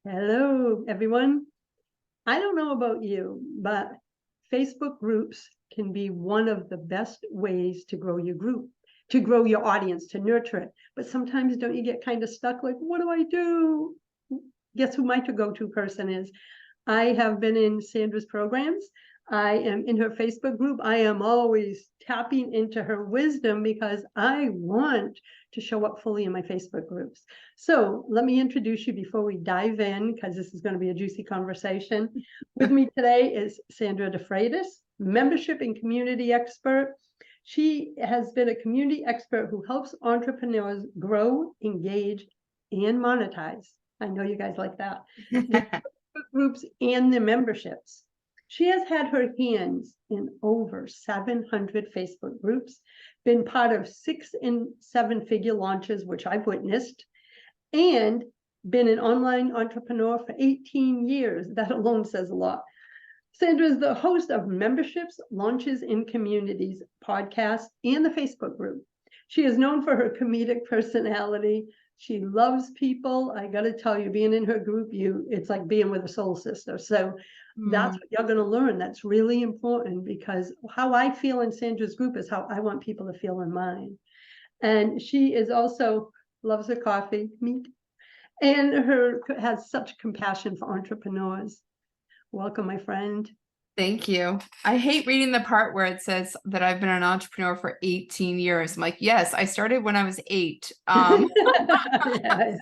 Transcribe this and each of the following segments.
Hello, everyone. I don't know about you, but Facebook groups can be one of the best ways to grow your group, to grow your audience, to nurture it. But sometimes don't you get kind of stuck like, what do I do? Guess who my go-to person is? I have been in Sandra's programs. I am in her Facebook group. I am always tapping into her wisdom because I want to show up fully in my Facebook groups. So let me introduce you before we dive in, because this is going to be a juicy conversation. With me today is Sandra de Freitas, membership and community expert. She has been a community expert who helps entrepreneurs grow, engage, and monetize. I know you guys like that. Groups and the memberships. She has had her hands in over 700 Facebook groups, been part of 6- and 7-figure launches, which I've witnessed, and been an online entrepreneur for 18 years. That alone says a lot. Sandra is the host of Memberships, Launches, and Communities podcast and the Facebook group. She is known for her comedic personality. She loves people. I got to tell you, being in her group, it's like being with a soul sister. So that's what you're going to learn. That's really important, because how I feel in Sandra's group is how I want people to feel in mine. And she is also loves her coffee, meat, and has such compassion for entrepreneurs. Welcome, my friend. Thank you. I hate reading the part where it says that I've been an entrepreneur for 18 years. I'm like, yes, I started when I was 8. Yes.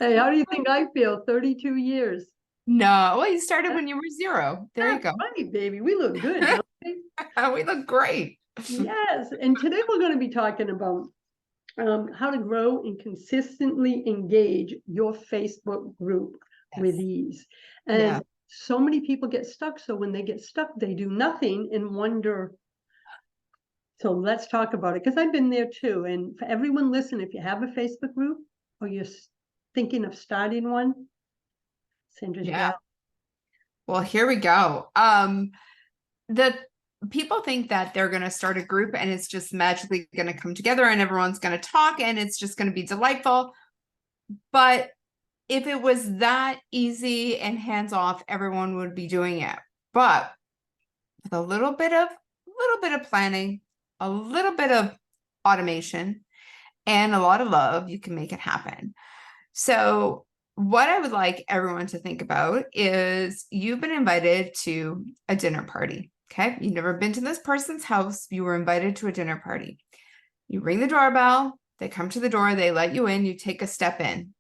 Hey, how do you think I feel? 32 years. No, well, you started when you were 0. There you go. Right, baby. We look good, don't we? We look great. Yes. And today we're going to be talking about how to grow and consistently engage your Facebook group with ease. And so many people get stuck. So when they get stuck, they do nothing and wonder. So let's talk about it, because I've been there too. And for everyone listening, if you have a Facebook group or you're thinking of starting one, Sandra's your gal. Well, here we go. The people think that they're going to start a group and it's just magically going to come together and everyone's going to talk and it's just going to be delightful. But if it was that easy and hands-off, everyone would be doing it. But with a little bit of planning, a little bit of automation, and a lot of love, you can make it happen. So what I would like everyone to think about is you've been invited to a dinner party. Okay. You've never been to this person's house. You were invited to a dinner party. You ring the doorbell. They come to the door. They let you in. You take a step in.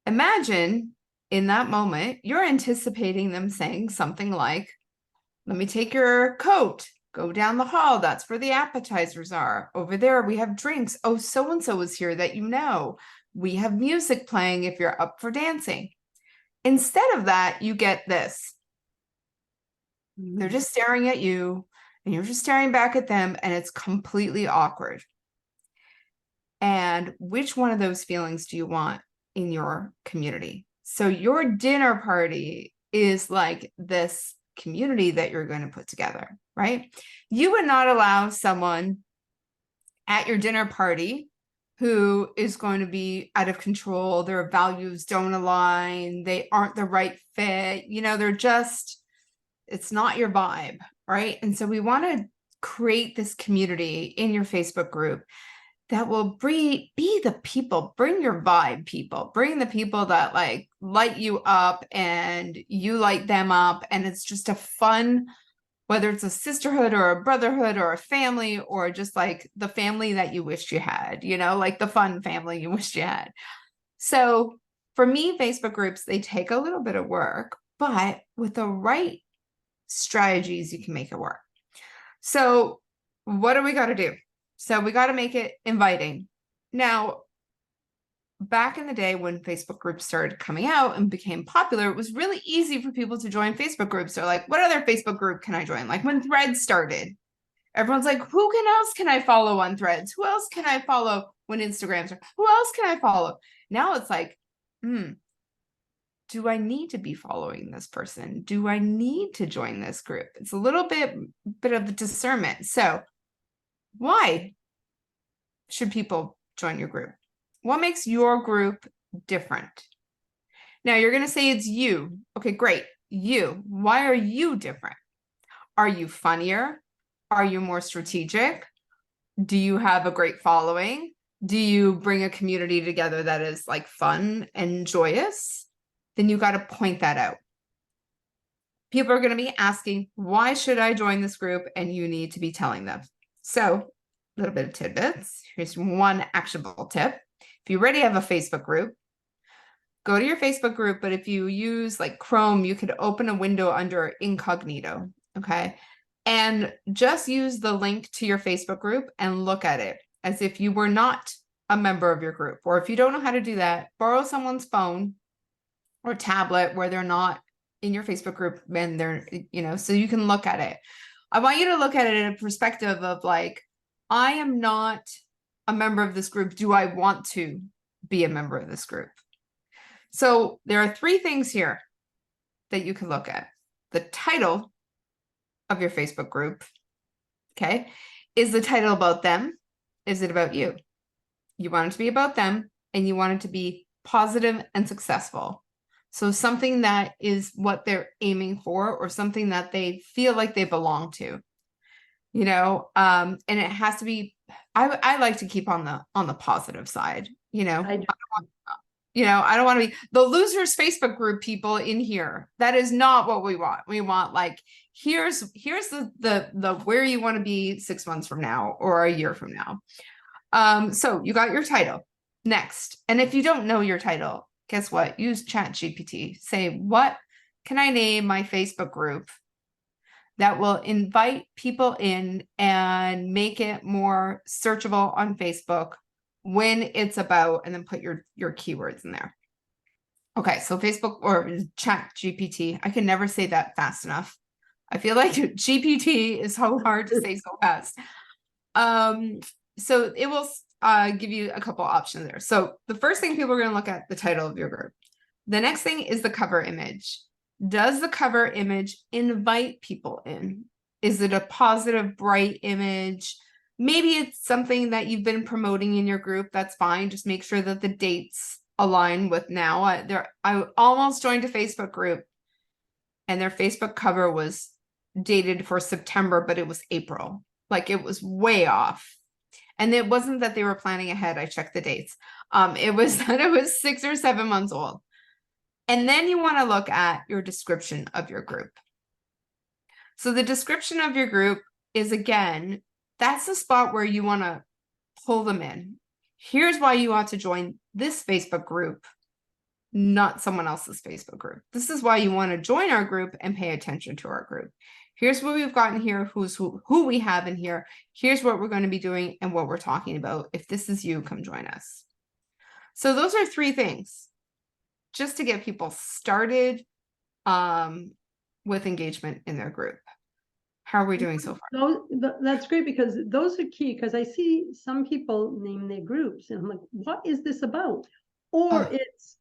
Imagine in that moment, you're anticipating them saying something like, let me take your coat. Go down the hall. That's where the appetizers are. Over there, we have drinks. Oh, so-and-so is here that you know. We have music playing if you're up for dancing. Instead of that, you get this. They're just staring at you and you're just staring back at them and it's completely awkward. And which one of those feelings do you want in your community? So your dinner party is like this community that you're going to put together, right? You would not allow someone at your dinner party who is going to be out of control. Their values don't align. They aren't the right fit. You know, they're just, it's not your vibe, right? And so we want to create this community in your Facebook group that will be the people, bring your vibe people, bring the people that like light you up and you light them up. And it's just a fun, whether it's a sisterhood or a brotherhood or a family, or just like the family that you wished you had, you know, like the fun family you wished you had. So for me, Facebook groups, they take a little bit of work, but with the right strategies, you can make it work. So what do we got to do? So we got to make it inviting. Now, back in the day when Facebook groups started coming out and became popular, it was really easy for people to join Facebook groups. They're like, what other Facebook group can I join? Like when Threads started, everyone's like, who else can I follow on Threads? Who else can I follow when Instagram's? Who else can I follow? Now it's like, do I need to be following this person? Do I need to join this group? It's a little bit of the discernment. So why should people join your group? What makes your group different? Now you're going to say it's you. Okay, great. You. Why are you different? Are you funnier? Are you more strategic? Do you have a great following? Do you bring a community together that is like fun and joyous? Then you got to point that out. People are going to be asking, why should I join this group? And you need to be telling them. So a little bit of tidbits. Here's one actionable tip. If you already have a Facebook group, go to your Facebook group. But if you use like Chrome, you could open a window under incognito. Okay. And just use the link to your Facebook group and look at it as if you were not a member of your group. Or if you don't know how to do that, borrow someone's phone or tablet where they're not in your Facebook group and they're, so you can look at it. I want you to look at it in a perspective of like, I am not a member of this group. Do I want to be a member of this group? So there are 3 things here that you can look at. The title of your Facebook group, okay? Is the title about them? Is it about you? You want it to be about them and you want it to be positive and successful. So something that is what they're aiming for or something that they feel like they belong to, and it has to be, I like to keep on the positive side, I I don't want to be the losers Facebook group people in here. That is not what we want. We want like, here's the where you want to be 6 months from now or a year from now. So you got your title next. And if you don't know your title, guess what? Use ChatGPT. Say, what can I name my Facebook group that will invite people in and make it more searchable on Facebook when it's about, and then put your keywords in there. Okay, so Facebook or ChatGPT. I can never say that fast enough. I feel like GPT is so hard to say so fast. So it will give you a couple options there. So the first thing people are going to look at the title of your group. The next thing is the cover image. Does the cover image invite people in? Is it a positive, bright image? Maybe it's something that you've been promoting in your group. That's fine. Just make sure that the dates align with now. I almost joined a Facebook group and their Facebook cover was dated for September, but it was April. Like it was way off. And it wasn't that they were planning ahead. I checked the dates. It was that it was 6 or 7 months old. And then you want to look at your description of your group. So the description of your group is, again, that's the spot where you want to pull them in. Here's why you ought to join this Facebook group, not someone else's Facebook group. This is why you want to join our group and pay attention to our group. Here's what we've gotten here, who we have in here. Here's what we're going to be doing and what we're talking about. If this is you, come join us. So those are 3 things just to get people started with engagement in their group. How are we doing so far? That's great because those are key, because I see some people name their groups and I'm like, what is this about? Or it's,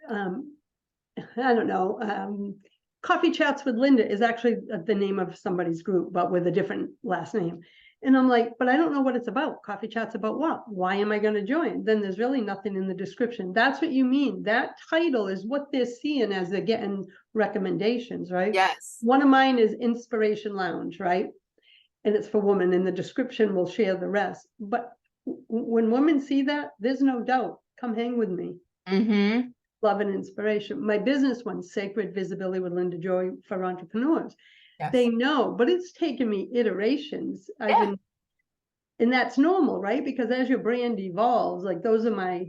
I don't know, Coffee Chats with Linda is actually the name of somebody's group, but with a different last name. And I'm like, but I don't know what it's about. Coffee Chats about what? Why am I going to join? Then there's really nothing in the description. That's what you mean. That title is what they're seeing as they're getting recommendations, right? Yes. One of mine is Inspiration Lounge, right? And it's for women, and the description will share the rest. But when women see that, there's no doubt. Come hang with me. Mm-hmm. Love and inspiration. My business one, Sacred Visibility with Linda Joy for Entrepreneurs. Yes. They know, but it's taken me iterations. Yeah. And that's normal, right? Because as your brand evolves, like those are I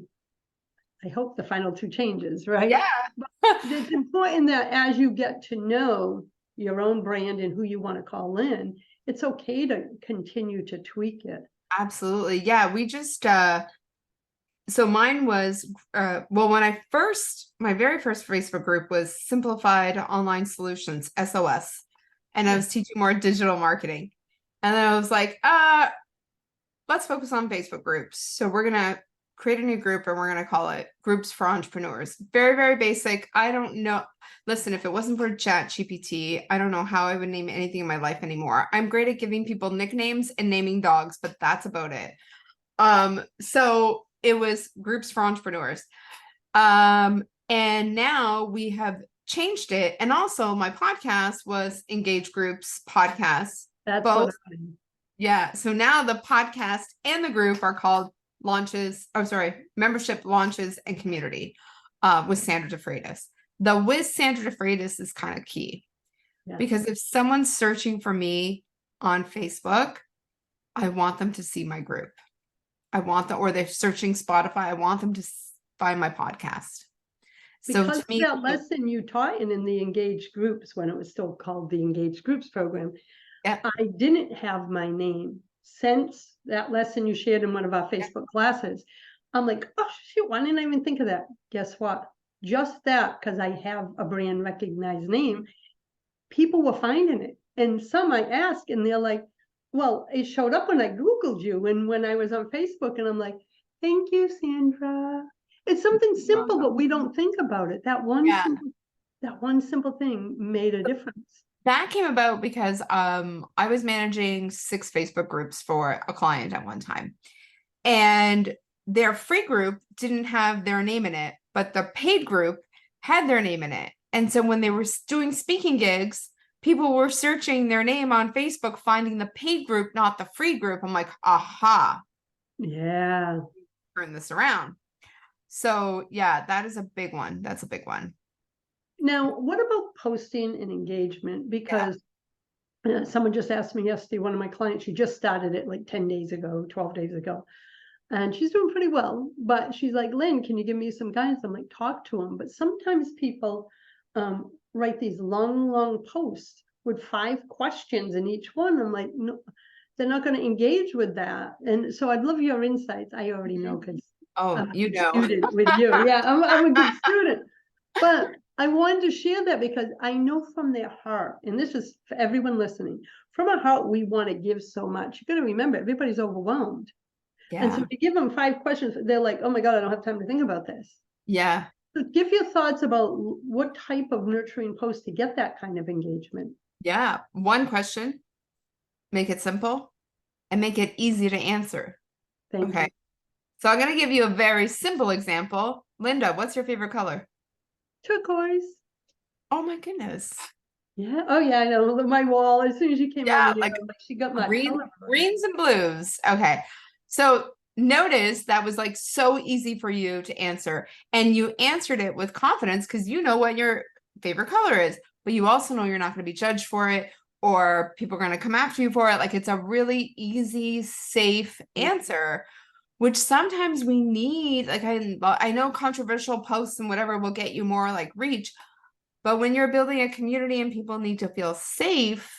hope the final 2 changes, right? Yeah. But it's important that as you get to know your own brand and who you want to call in, it's okay to continue to tweak it. Absolutely. Yeah. We just, so mine was, well, my very first Facebook group was Simplified Online Solutions, SOS. And I was teaching more digital marketing. And then I was like, let's focus on Facebook groups. So we're going to create a new group and we're going to call it Groups for Entrepreneurs. Very, very basic. I don't know. Listen, if it wasn't for ChatGPT, I don't know how I would name anything in my life anymore. I'm great at giving people nicknames and naming dogs, but that's about it. So it was Groups for Entrepreneurs. And now we have changed it. And also my podcast was Engage Groups podcast. That's Both. what Yeah. So now the podcast and the group are called Membership Launches and Community with Sandra Freitas. The with Sandra Freitas is kind of key. Yeah. Because if someone's searching for me on Facebook, I want them to see my group. Or they're searching Spotify, I want them to find my podcast. Because so to me, that lesson you taught in the Engaged Groups, when it was still called the Engaged Groups program, yeah. I didn't have my name. Since that lesson you shared in one of our Facebook classes, I'm like, oh shoot, why didn't I even think of that? Guess what? Just that, because I have a brand recognized name, people were finding it. And some I ask, and they're like, well, it showed up when I Googled you and when I was on Facebook, and I'm like, thank you, Sandra. It's something simple, but we don't think about it. That one simple thing made a difference. That came about because I was managing 6 Facebook groups for a client at one time. And their free group didn't have their name in it, but the paid group had their name in it. And so when they were doing speaking gigs, people were searching their name on Facebook, finding the paid group, not the free group. I'm like, aha. Yeah. Turn this around. So yeah, that is a big one. That's a big one. Now, what about posting and engagement? Because someone just asked me yesterday, one of my clients, she just started it like 10 days ago, 12 days ago. And she's doing pretty well, but she's like, Lynn, can you give me some guidance? I'm like, talk to them. But sometimes people write these long posts with 5 questions in each one. I'm like, no, they're not going to engage with that. And so I'd love your insights. I already know, because I'm a student with you. Yeah, I'm a good student. But I wanted to share that because I know from their heart, and this is for everyone listening, from our heart, we want to give so much. You got to remember, everybody's overwhelmed. Yeah. And so if you give them 5 questions, they're like, oh my God, I don't have time to think about this. Yeah. So give your thoughts about what type of nurturing post to get that kind of engagement. Yeah. 1 question, make it simple and make it easy to answer. Thank you. So I'm going to give you a very simple example. Linda, what's your favorite color? Turquoise. Oh my goodness. Yeah. Oh yeah, I know. My wall, as soon as you came on, like she got my greens and blues. Okay. So notice that was like so easy for you to answer, and you answered it with confidence because you know what your favorite color is, but you also know you're not going to be judged for it or people are going to come after you for it. Like, it's a really easy, safe answer, which sometimes we need. Like, I know controversial posts and whatever will get you more like reach, but when you're building a community and people need to feel safe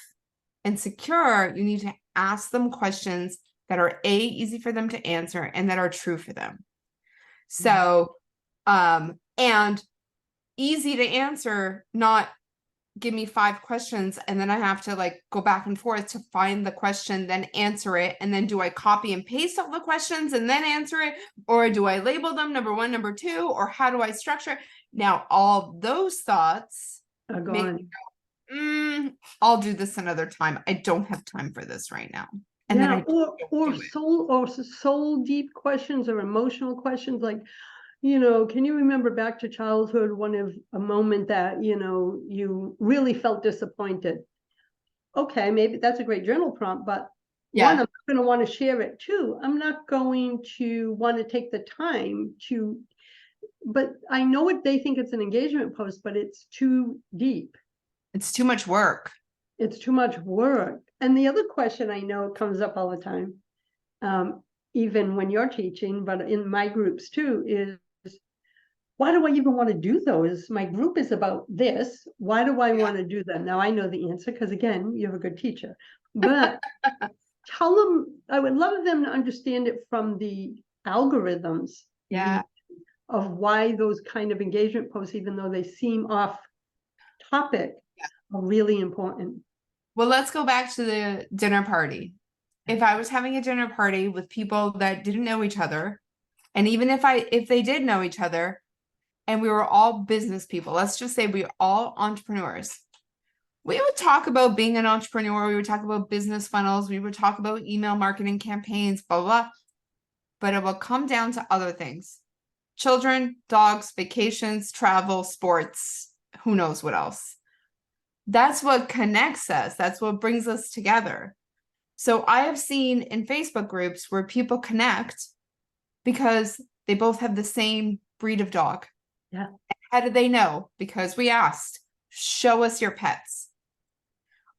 and secure, you need to ask them questions that are easy for them to answer and that are true for them. So, and easy to answer, not give me 5 questions and then I have to like go back and forth to find the question, then answer it. And then do I copy and paste all the questions and then answer it? Or do I label them number 1, number 2, or how do I structure? Now, all those thoughts are gone. I'll do this another time. I don't have time for this right now. And yeah, then soul deep questions or emotional questions, like, can you remember back to childhood, a moment that, you really felt disappointed? Okay, maybe that's a great journal prompt, but one, I'm not going to want to share it. 2, I'm not going to want to take the time but I know what they think it's an engagement post, but it's too deep. It's too much work. It's too much work. And the other question I know comes up all the time, even when you're teaching, but in my groups too, is why do I even want to do those? My group is about this. Why do I want to do them? Now I know the answer because, again, you're a good teacher. But tell them, I would love them to understand it from the algorithms of why those kind of engagement posts, even though they seem off topic, are really important. Well, let's go back to the dinner party. If I was having a dinner party with people that didn't know each other, and even if they did know each other, and we were all business people, let's just say we were all entrepreneurs, we would talk about being an entrepreneur, we would talk about business funnels, we would talk about email marketing campaigns, blah, blah, but it will come down to other things. children, dogs, vacations, travel, sports, who knows what else. That's what connects us. That's what brings us together. So I have seen in Facebook groups where people connect because they both have the same breed of dog. Yeah. How did they know? Because we asked, show us your pets.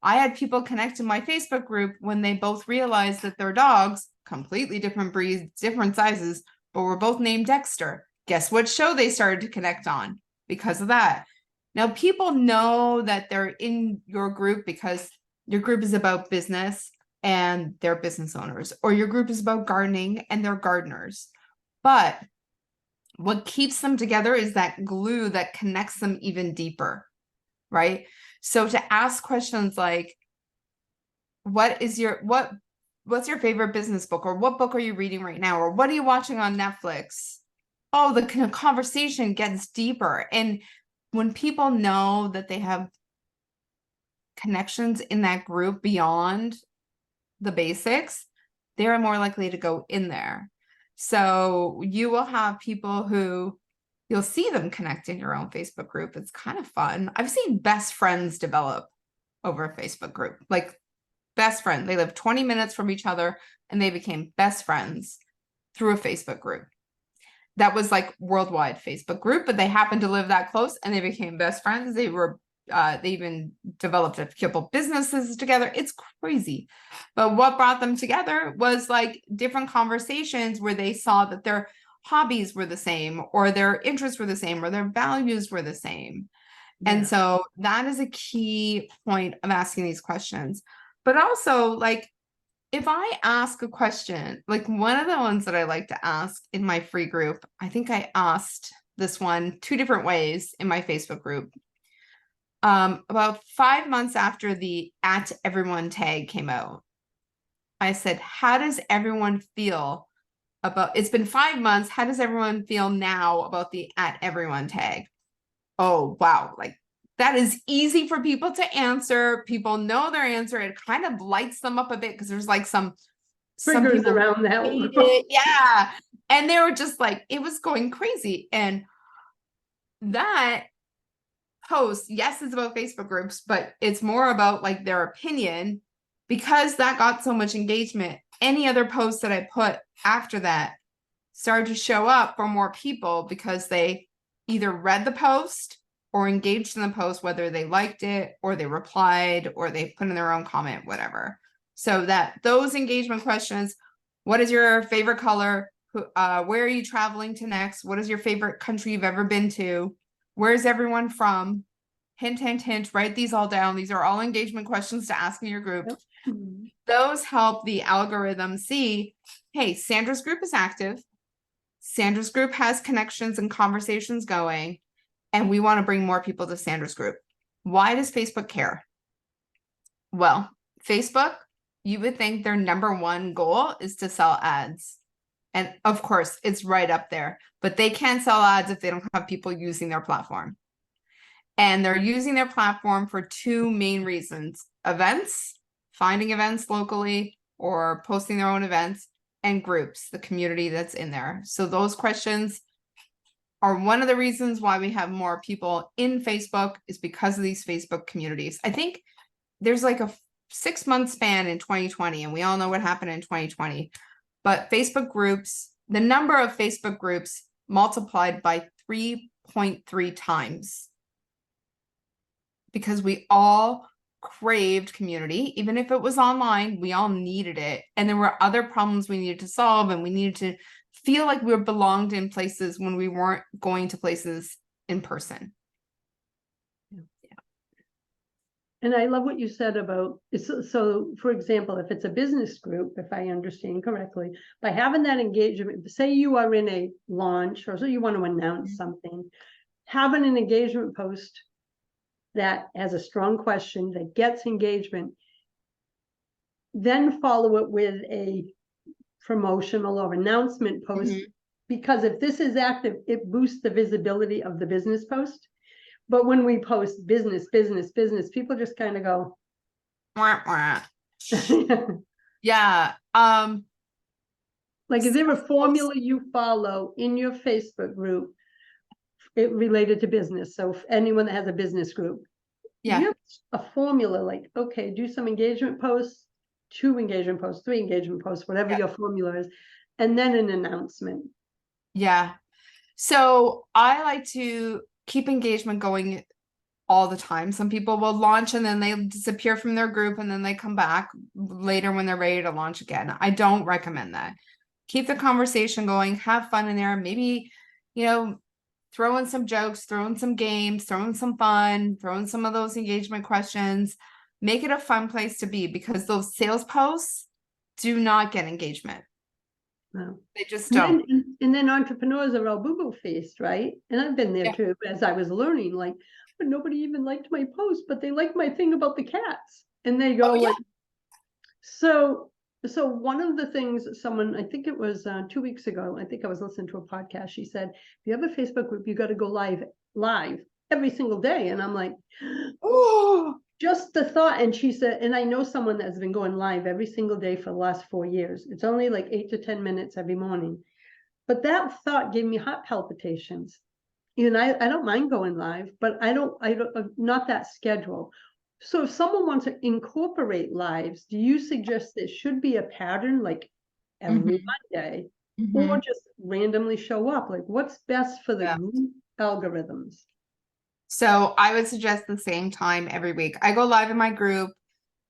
I had people connect in my Facebook group when they both realized that their dogs, completely different breeds, different sizes, but were both named Dexter. Guess what show they started to connect on because of that? Now, people know that they're in your group because your group is about business and they're business owners, or your group is about gardening and they're gardeners. But what keeps them together is that glue that connects them even deeper, right? So to ask questions like, what's your favorite business book, or what book are you reading right now, or what are you watching on Netflix? Oh, the conversation gets deeper. And when people know that they have connections in that group beyond the basics, they're more likely to go in there. So you will have people who you'll see them connect in your own Facebook group. It's kind of fun. I've seen best friends develop over a Facebook group, like best friend. They live 20 minutes from each other and they became best friends through a Facebook group. That was like worldwide Facebook group, but they happened to live that close and they became best friends. They even developed a couple businesses together. It's crazy. But what brought them together was like different conversations where they saw that their hobbies were the same, or their interests were the same, or their values were the same. Yeah. And so that is a key point of asking these questions. But also, like, if I ask a question, like one of the ones that I like to ask in my free group, I think I asked this one 2 different ways in my Facebook group. About 5 months after the @everyone tag came out, I said, how does everyone feel about, it's been 5 months, how does everyone feel now about the @everyone tag? Oh, wow. Like, that is easy for people to answer. People know their answer. It kind of lights them up a bit because there's like some Triggers people around that. yeah. And they were just like, it was going crazy. And that post, yes, it's about Facebook groups, but it's more about like their opinion, because that got so much engagement. Any other post that I put after that started to show up for more people because they either read the post or engaged in the post, whether they liked it or they replied or they put in their own comment, whatever. So that those engagement questions, what is your favorite color? Where are you traveling to next? What is your favorite country you've ever been to? Where's everyone from? Hint, hint, hint, write these all down. These are all engagement questions to ask in your group. Yep. Those help the algorithm see, hey, Sandra's group is active. Sandra's group has connections and conversations going, and we want to bring more people to Sandra's group. Why does Facebook care? Well, Facebook, you would think their #1 goal is to sell ads. And of course, it's right up there, but they can't sell ads if they don't have people using their platform. And they're using their platform for 2 main reasons: events, finding events locally, or posting their own events, and groups, the community that's in there. So those questions are one of the reasons why we have more people in Facebook, is because of these Facebook communities. I think there's like a 6-month span in 2020, and we all know what happened in 2020. But Facebook groups, the number of Facebook groups multiplied by 3.3 times, because we all craved community. Even if it was online, we all needed it. And there were other problems we needed to solve, and we needed to feel like we belonged in places when we weren't going to places in person. And I love what you said about, so for example, if it's a business group, if I understand correctly, by having that engagement, say you are in a launch, or so you want to announce something, having an engagement post that has a strong question that gets engagement, then follow it with a promotional or announcement post, because if this is active, it boosts the visibility of the business post. But when we post business, people just kind of go, Yeah. Like, is there a formula you follow in your Facebook group related to business? So if anyone that has a business group, Yeah. you have a formula, like, okay, do some engagement posts, 2 engagement posts, 3 engagement posts, whatever your formula is, and then an announcement. Yeah. So I like to keep engagement going all the time. Some people will launch and then they disappear from their group and then they come back later when they're ready to launch again. I don't recommend that. Keep the conversation going, have fun in there. Maybe, throw in some jokes, throw in some games, throw in some fun, throw in some of those engagement questions. Make it a fun place to be, because those sales posts do not get engagement. No. They just don't. And then entrepreneurs are all boo-boo faced, right? And I've been there too, as I was learning, like, but nobody even liked my post, but they liked my thing about the cats. And they go like, so one of the things someone, I think it was 2 weeks ago, I think I was listening to a podcast. She said, if you have a Facebook group, you got to go live every single day. And I'm like, oh, just the thought. And she said, and I know someone that's been going live every single day for the last 4 years. It's only like 8 to 10 minutes every morning. But that thought gave me heart palpitations. I don't mind going live, but I don't, not that schedule. So if someone wants to incorporate lives, do you suggest there should be a pattern, like every Monday, or just randomly show up? Like, what's best for the group algorithms? So I would suggest the same time every week. I go live in my group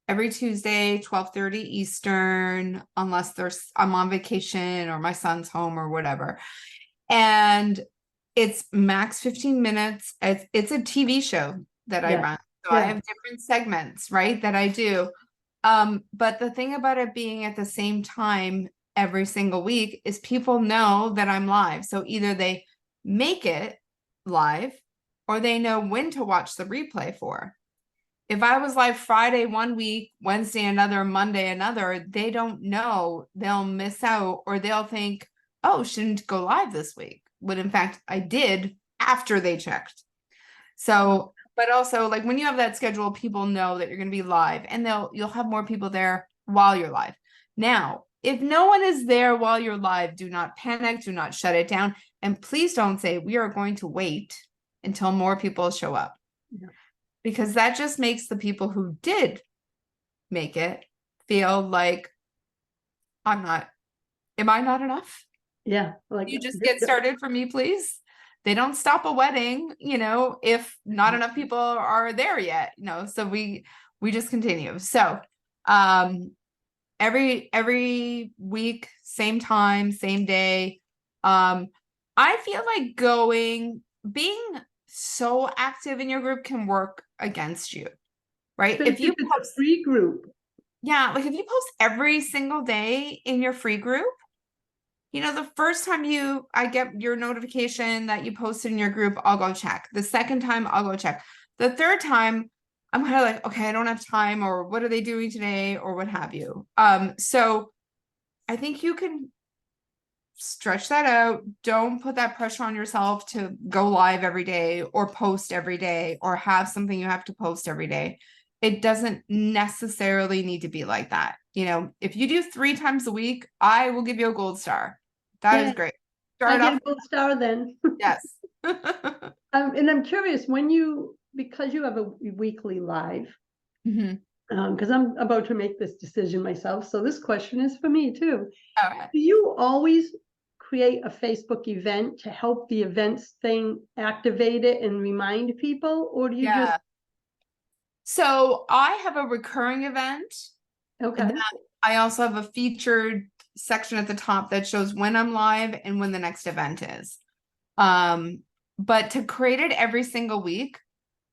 every Tuesday, 12:30 Eastern, unless I'm on vacation or my son's home or whatever. And it's max 15 minutes. It's a TV show that I run. So I have different segments, right, that I do. But the thing about it being at the same time every single week is people know that I'm live. So either they make it live or they know when to watch the replay for. If I was live Friday one week, Wednesday another, Monday another, they don't know. They'll miss out, or they'll think, oh, shouldn't go live this week. When in fact I did after they checked. So, but also, like, when you have that schedule, people know that you're going to be live, and you'll have more people there while you're live. Now, if no one is there while you're live, do not panic, do not shut it down. And please don't say, we are going to wait until more people show up. Because that just makes the people who did make it feel like, am I not enough? Yeah. Like, you just get started for me, please. They don't stop a wedding, if not enough people are there yet, so we just continue. So, every week, same time, same day. I feel like being so active in your group can work against you, right? If you post a free group. Yeah, like if you post every single day in your free group, the first time I get your notification that you posted in your group, I'll go check. The second time, I'll go check. The third time, I'm kind of like, okay, I don't have time, or what are they doing today, or what have you. So I think you can stretch that out. Don't put that pressure on yourself to go live every day or post every day or have something you have to post every day. It doesn't necessarily need to be like that. If you do 3 times a week, I will give you a gold star. That is great. I'll get a gold star then. Yes. And I'm curious, because you have a weekly live, because I'm about to make this decision myself. So this question is for me too. Okay. Do you always create a Facebook event to help the events thing activate it and remind people, or do you just? So I have a recurring event. Okay. I also have a featured section at the top that shows when I'm live and when the next event is. But to create it every single week,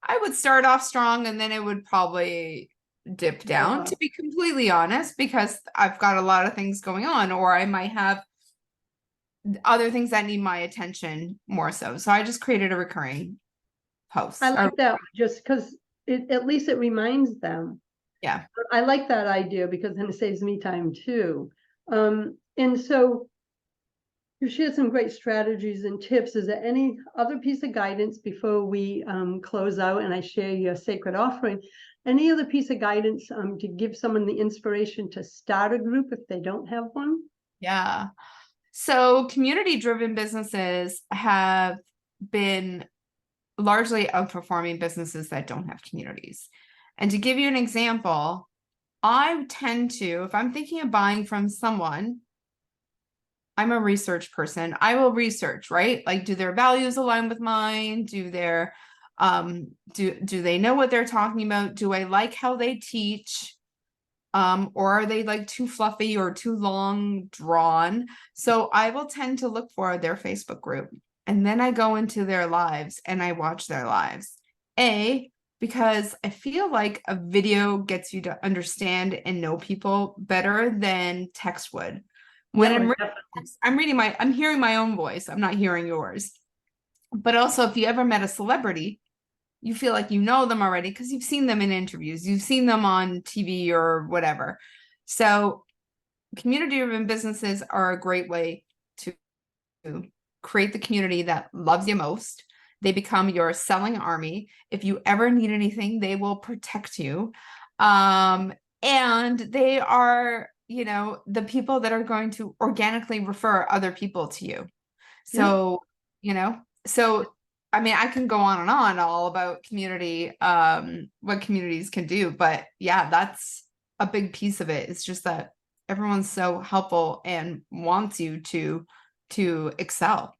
I would start off strong and then it would probably dip down, to be completely honest, because I've got a lot of things going on, or I might have other things that need my attention more so. So I just created a recurring post. I like that, just because at least it reminds them. Yeah. I like that idea, because then it saves me time too. And so you shared some great strategies and tips. Is there any other piece of guidance before we close out and I share your sacred offering? Any other piece of guidance to give someone the inspiration to start a group if they don't have one? Yeah. So community-driven businesses have been largely outperforming businesses that don't have communities. And to give you an example, I tend to, if I'm thinking of buying from someone, I'm a research person. I will research, right? Like, do their values align with mine? Do their do they know what they're talking about? Do I like how they teach? Or are they like too fluffy or too long drawn? So I will tend to look for their Facebook group, and then I go into their lives and I watch their lives. Because I feel like a video gets you to understand and know people better than text would. When I'm reading text, I'm hearing my own voice. I'm not hearing yours. But also, if you ever met a celebrity, you feel like you know them already because you've seen them in interviews, you've seen them on TV or whatever. So community-driven businesses are a great way to create the community that loves you most. They become your selling army. If you ever need anything, they will protect you. And they are, the people that are going to organically refer other people to you. So, so I mean, I can go on and on all about community, what communities can do, but yeah, that's a big piece of it. It's just that everyone's so helpful and wants you to excel.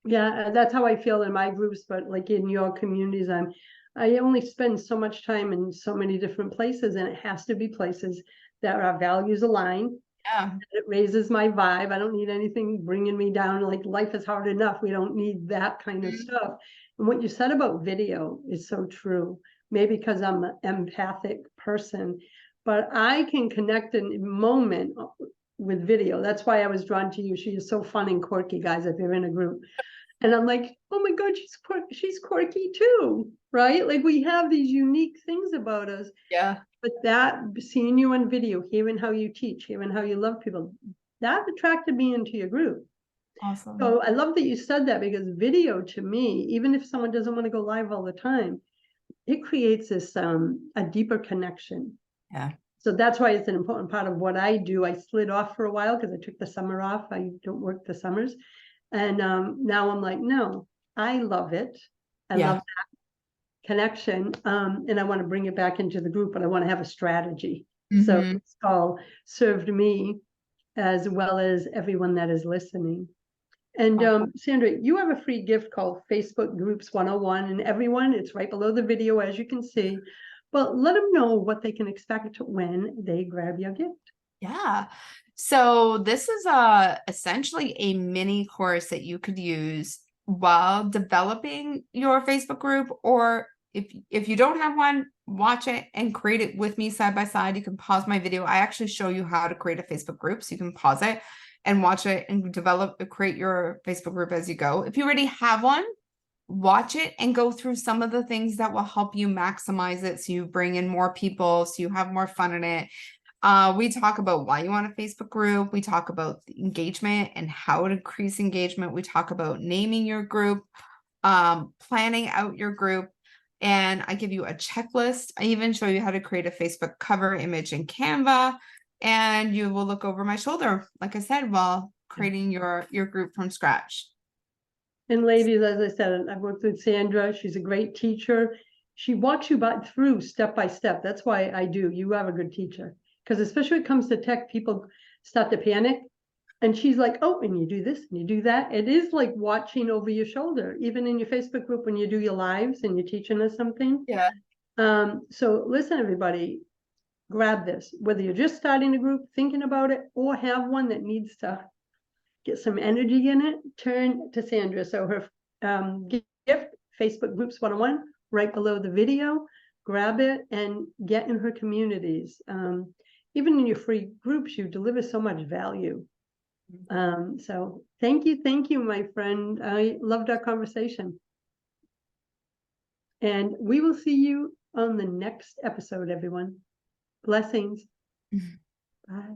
Yeah, that's how I feel in my groups, but like in your communities, I only spend so much time in so many different places, and it has to be places that our values align. Yeah. It raises my vibe. I don't need anything bringing me down. Like, life is hard enough. We don't need that kind of stuff. And what you said about video is so true. Maybe because I'm an empathic person, but I can connect in a moment with video. That's why I was drawn to you. She is so fun and quirky, guys, if you're in a group. And I'm like, oh my God, she's quirky too, right? Like, we have these unique things about us. Yeah. But that, seeing you on video, hearing how you teach, hearing how you love people, that attracted me into your group. Awesome. So I love that you said that, because video, to me, even if someone doesn't want to go live all the time, it creates this a deeper connection. Yeah. So that's why it's an important part of what I do. I slid off for a while because I took the summer off. I don't work the summers. And now I'm like, no, I love it. I love that connection. And I want to bring it back into the group, but I want to have a strategy. So it's all served me as well as everyone that is listening. And Sandra, you have a free gift called Facebook Groups 101, and everyone, it's right below the video, as you can see. But let them know what they can expect when they grab your gift. Yeah. So this is essentially a mini course that you could use while developing your Facebook group, or if you don't have one, watch it and create it with me side by side. You can pause my video. I actually show you how to create a Facebook group, so you can pause it and watch it and create your Facebook group as you go. If you already have one, watch it and go through some of the things that will help you maximize it, so you bring in more people, so you have more fun in it. We talk about why you want a Facebook group. We talk about the engagement and how to increase engagement. We talk about naming your group, planning out your group, and I give you a checklist. I even show you how to create a Facebook cover image in Canva, and you will look over my shoulder, like I said, while creating your group from scratch. And ladies, as I said, I've worked with Sandra. She's a great teacher. She walks you through step by step. That's why I do. You have a good teacher. Because especially when it comes to tech, people start to panic. And she's like, oh, and you do this and you do that. It is like watching over your shoulder, even in your Facebook group when you do your lives and you're teaching us something. Yeah. So listen, everybody, grab this. Whether you're just starting a group, thinking about it, or have one that needs to get some energy in it, turn to Sandra. So her gift, Facebook Groups 101, right below the video. Grab it and get in her communities. Even in your free groups, you deliver so much value. So thank you, my friend. I loved our conversation. And we will see you on the next episode, everyone. Blessings. Bye.